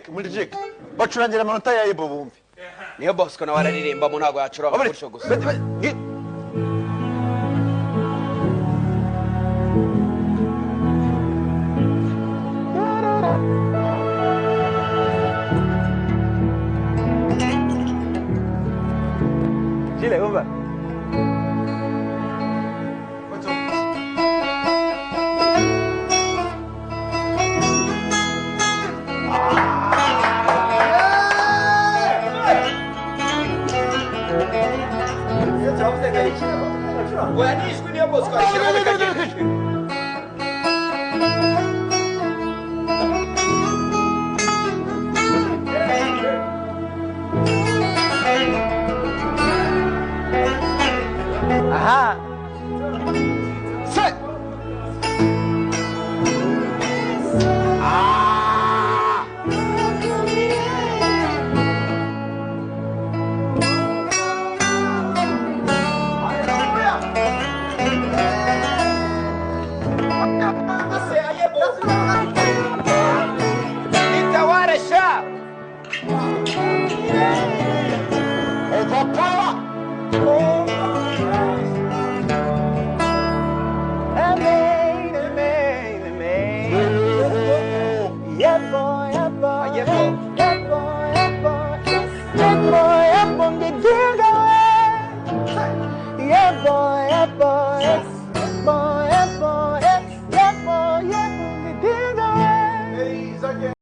Murijek. Bacurangira amanota ya Yebo bumve. Niyo Bosco nawe araririmba mu ntago yacuranga gutyo gusa. Chile, umva. Oya nishwe Niyo Bosco ashyiraho bikagenda. Aha. Set. Ah. Yebo.